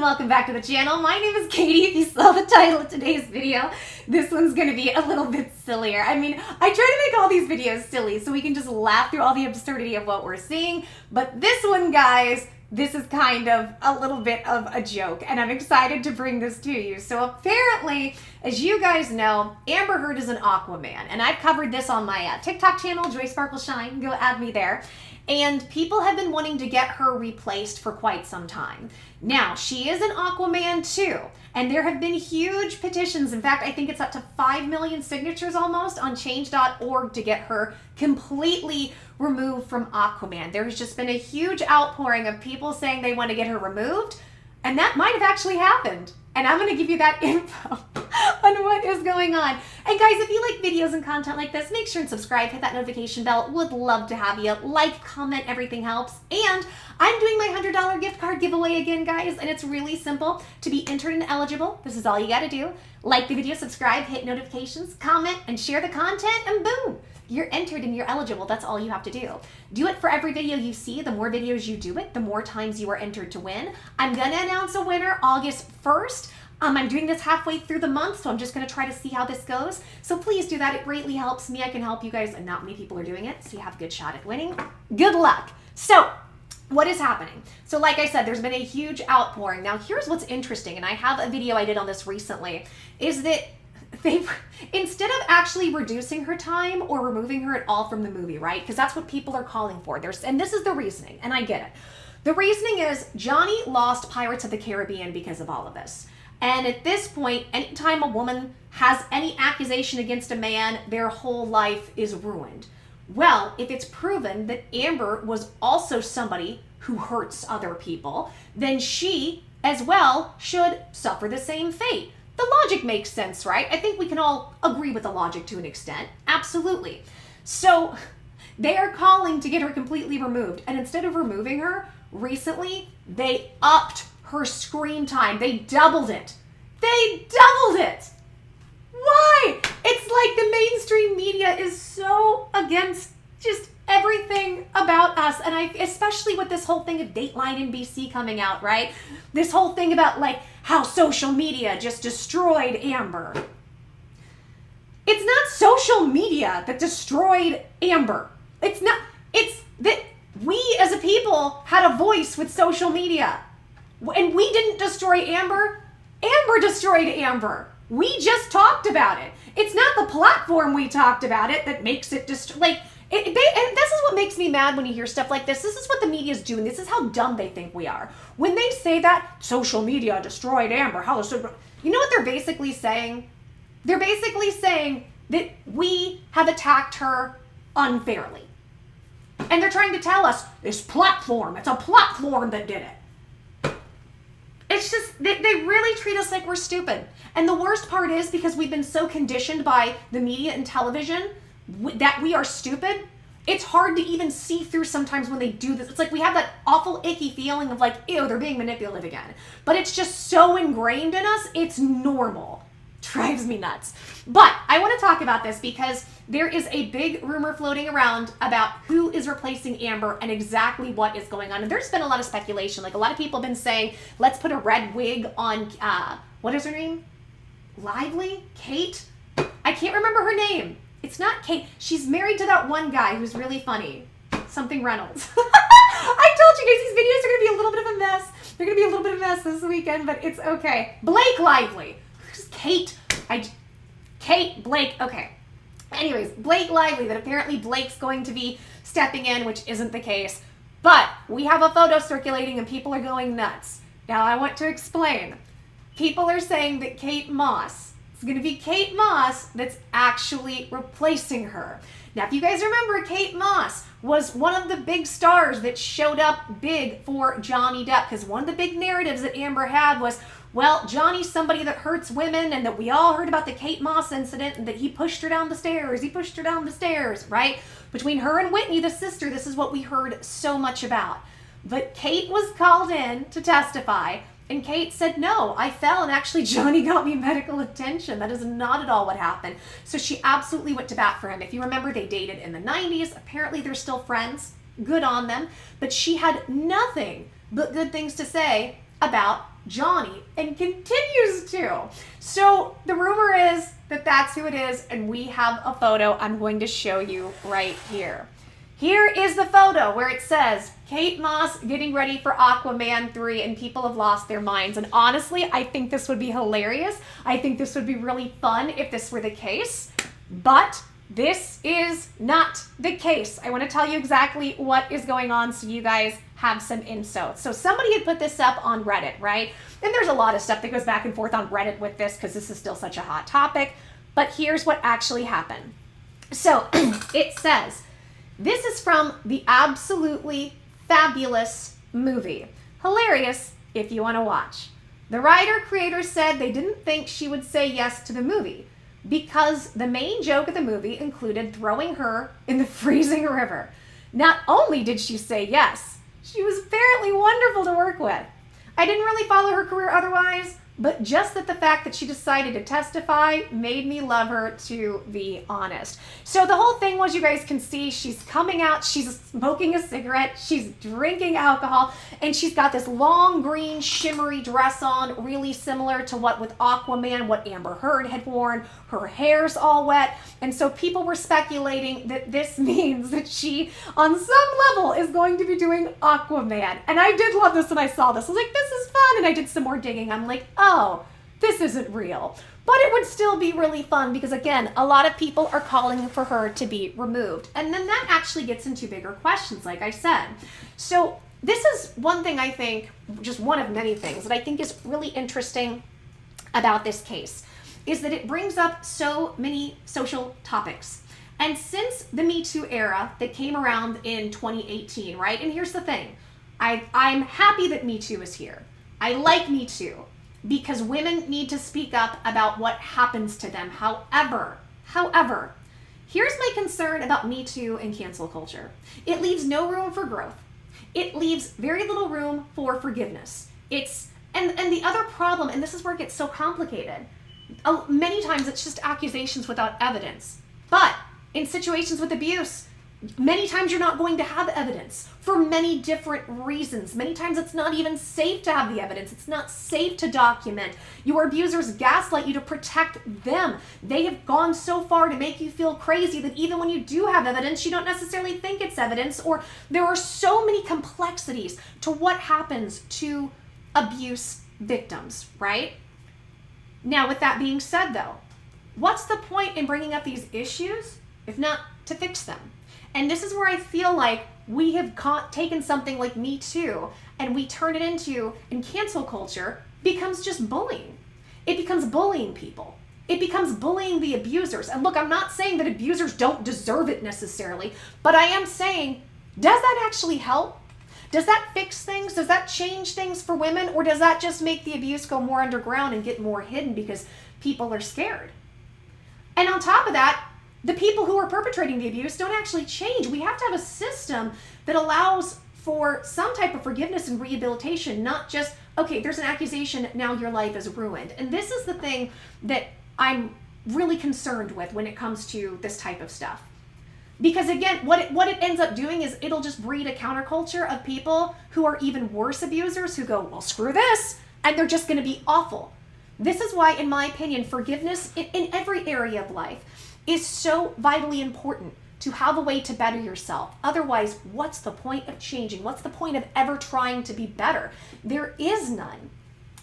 and welcome back to the channel. My name is Katie. If you saw the title of today's video, this one's going to be a little bit sillier. I mean, I try to make all these videos silly so we can just laugh through all the absurdity of what we're seeing, but this one, guys, this is kind of a little bit of a joke, and I'm excited to bring this to you. So apparently, as you guys know, Amber Heard is an Aquaman, and I've covered this on my TikTok channel, Joy Sparkle Shine. Go add me there. And people have been wanting to get her replaced for quite some time. Now, she is an Aquaman too, and there have been huge petitions. In fact, I think it's up to 5 million signatures almost on change.org to get her completely removed from Aquaman. There has just been a huge outpouring of people saying they want to get her removed, and that might have actually happened. And I'm going to give you that info on what is going on. And guys, if you like videos and content like this, make sure and subscribe, hit that notification bell. Would love to have you. Like, comment, everything helps. And I'm doing my $100 gift card giveaway again, guys, and it's really simple. To be entered and eligible, this is all you got to do. Like the video, subscribe, hit notifications, comment, and share the content, and boom! You're entered and you're eligible. That's all you have to do. Do it for every video you see. The more videos you do it, the more times you are entered to win. I'm going to announce a winner August 1st. I'm doing this halfway through the month, so I'm just going to try to see how this goes. So please do that. It greatly helps me. I can help you guys, and not many people are doing it, so you have a good shot at winning. Good luck. So what is happening? So like I said, there's been a huge outpouring. Now here's what's interesting, and I have a video I did on this recently, is that instead of actually reducing her time or removing her at all from the movie, right? Because that's what people are calling for. And this is the reasoning, and I get it. The reasoning is Johnny lost Pirates of the Caribbean because of all of this. And at this point, anytime a woman has any accusation against a man, their whole life is ruined. Well, if it's proven that Amber was also somebody who hurts other people, then she as well should suffer the same fate. The logic makes sense, right? I think we can all agree with the logic to an extent. Absolutely. So they are calling to get her completely removed. And instead of removing her, recently they upped her screen time. They doubled it. They doubled it. Why? It's like the mainstream media is so against just everything about us. And especially with this whole thing of Dateline NBC coming out, right? This whole thing about like how social media just destroyed Amber. It's not social media that destroyed Amber. It's that we as a people had a voice with social media. And we didn't destroy Amber. Amber destroyed Amber. We just talked about it. It's not the platform we talked about it that makes it and this is what makes me mad when you hear stuff like this. This is what the media is doing. This is how dumb they think we are. When they say that social media destroyed Amber, you know what they're basically saying? They're basically saying that we have attacked her unfairly. And they're trying to tell us this platform, it's a platform that did it. It's just, they really treat us like we're stupid. And the worst part is because we've been so conditioned by the media and television that we are stupid, it's hard to even see through sometimes when they do this. It's like we have that awful icky feeling of like, ew, they're being manipulative again. But it's just so ingrained in us, it's normal. Drives me nuts. But I want to talk about this because there is a big rumor floating around about who is replacing Amber and exactly what is going on. And there's been a lot of speculation. Like a lot of people have been saying, let's put a red wig on, what is her name? Lively? Kate? I can't remember her name. It's not Kate. She's married to that one guy who's really funny. Something Reynolds. I told you guys these videos are going to be a little bit of a mess. They're going to be a little bit of a mess this weekend, but it's okay. Blake Lively. Who's Kate? Blake. Okay. Anyways, Blake Lively, that apparently Blake's going to be stepping in, which isn't the case. But we have a photo circulating and people are going nuts. Now I want to explain. People are saying that Kate Moss, it's going to be Kate Moss that's actually replacing her. Now, if you guys remember, Kate Moss was one of the big stars that showed up big for Johnny Depp, because one of the big narratives that Amber had was, well, Johnny's somebody that hurts women, and that we all heard about the Kate Moss incident, and that he pushed her down the stairs, right? Between her and Whitney, the sister, this is what we heard so much about. But Kate was called in to testify, and Kate said, no, I fell and actually Johnny got me medical attention. That is not at all what happened. So she absolutely went to bat for him. If you remember, they dated in the 90s. Apparently they're still friends. Good on them. But she had nothing but good things to say about Johnny and continues to. So the rumor is that that's who it is, and we have a photo I'm going to show you right here. Here is the photo where it says Kate Moss getting ready for Aquaman 3 and people have lost their minds. And honestly, I think this would be hilarious. I think this would be really fun if this were the case, but this is not the case. I want to tell you exactly what is going on so you guys have some info. So somebody had put this up on Reddit, right? And there's a lot of stuff that goes back and forth on Reddit with this because this is still such a hot topic. But here's what actually happened. So it says, this is from the absolutely fabulous movie. Hilarious if you want to watch. The writer-creator said they didn't think she would say yes to the movie because the main joke of the movie included throwing her in the freezing river. Not only did she say yes, she was apparently wonderful to work with. I didn't really follow her career otherwise, but just that the fact that she decided to testify made me love her, to be honest. So the whole thing was, you guys can see, she's coming out, she's smoking a cigarette, she's drinking alcohol, and she's got this long green shimmery dress on, really similar to what with Aquaman, what Amber Heard had worn. Her hair's all wet, and so people were speculating that this means that she, on some level, is going to be doing Aquaman. And I did love this when I saw this. I was like, this is fun, and I did some more digging. I'm like, oh, this isn't real. But it would still be really fun because, again, a lot of people are calling for her to be removed. And then that actually gets into bigger questions, like I said. So this is one thing I think, just one of many things that I think is really interesting about this case, is that it brings up so many social topics. And since the Me Too era that came around in 2018, right? And here's the thing. I'm happy that Me Too is here. I like Me Too because women need to speak up about what happens to them. However, here's my concern about Me Too and cancel culture. It leaves no room for growth. It leaves very little room for forgiveness. And the other problem, and this is where it gets so complicated, many times it's just accusations without evidence. But in situations with abuse, many times you're not going to have evidence for many different reasons. Many times it's not even safe to have the evidence. It's not safe to document. Your abusers gaslight you to protect them. They have gone so far to make you feel crazy that even when you do have evidence, you don't necessarily think it's evidence, or there are so many complexities to what happens to abuse victims, right? Now, with that being said, though, what's the point in bringing up these issues if not to fix them? And this is where I feel like we have taken something like Me Too and we turn it into, in cancel culture, becomes just bullying. It becomes bullying people. It becomes bullying the abusers. And look, I'm not saying that abusers don't deserve it necessarily, but I am saying, does that actually help? Does that fix things? Does that change things for women? Or does that just make the abuse go more underground and get more hidden because people are scared? And on top of that, the people who are perpetrating the abuse don't actually change. We have to have a system that allows for some type of forgiveness and rehabilitation, not just, okay, there's an accusation, now your life is ruined. And this is the thing that I'm really concerned with when it comes to this type of stuff. Because again, what it ends up doing is it'll just breed a counterculture of people who are even worse abusers who go, well, screw this, and they're just going to be awful. This is why, in my opinion, forgiveness in every area of life is so vitally important, to have a way to better yourself. Otherwise, what's the point of changing? What's the point of ever trying to be better? There is none.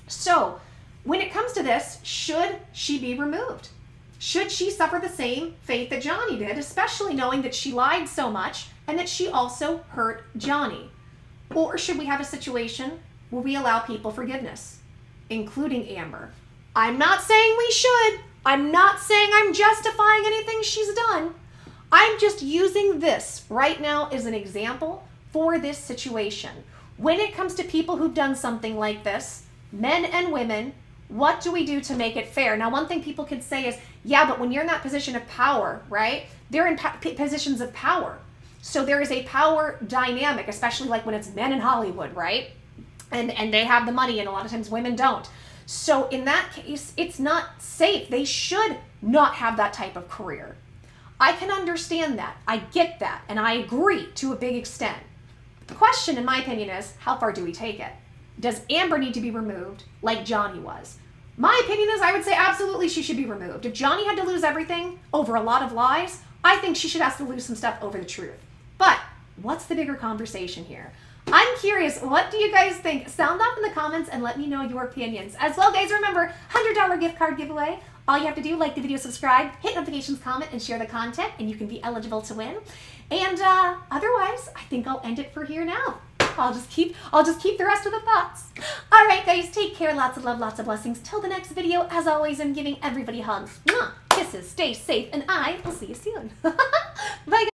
So when it comes to this, should she be removed? Should she suffer the same fate that Johnny did, especially knowing that she lied so much and that she also hurt Johnny? Or should we have a situation where we allow people forgiveness, including Amber? I'm not saying we should. I'm not saying I'm justifying anything she's done. I'm just using this right now as an example for this situation. When it comes to people who've done something like this, men and women, what do we do to make it fair? Now, one thing people could say is, yeah, but when you're in that position of power, right? They're in positions of power. So there is a power dynamic, especially like when it's men in Hollywood, right? And they have the money, and a lot of times women don't. So in that case, it's not safe. They should not have that type of career. I can understand that. I get that. And I agree to a big extent. The question, in my opinion, is how far do we take it? Does Amber need to be removed like Johnny was? My opinion is I would say absolutely she should be removed. If Johnny had to lose everything over a lot of lies, I think she should have to lose some stuff over the truth. But what's the bigger conversation here? I'm curious, what do you guys think? Sound off in the comments and let me know your opinions. As well, guys, remember, $100 gift card giveaway. All you have to do, like the video, subscribe, hit notifications, comment, and share the content, and you can be eligible to win. And otherwise, I think I'll end it for here now. I'll just keep the rest of the thoughts. All right, guys, take care. Lots of love, lots of blessings. Till the next video, as always, I'm giving everybody hugs. Mwah, kisses, stay safe, and I will see you soon. Bye, guys.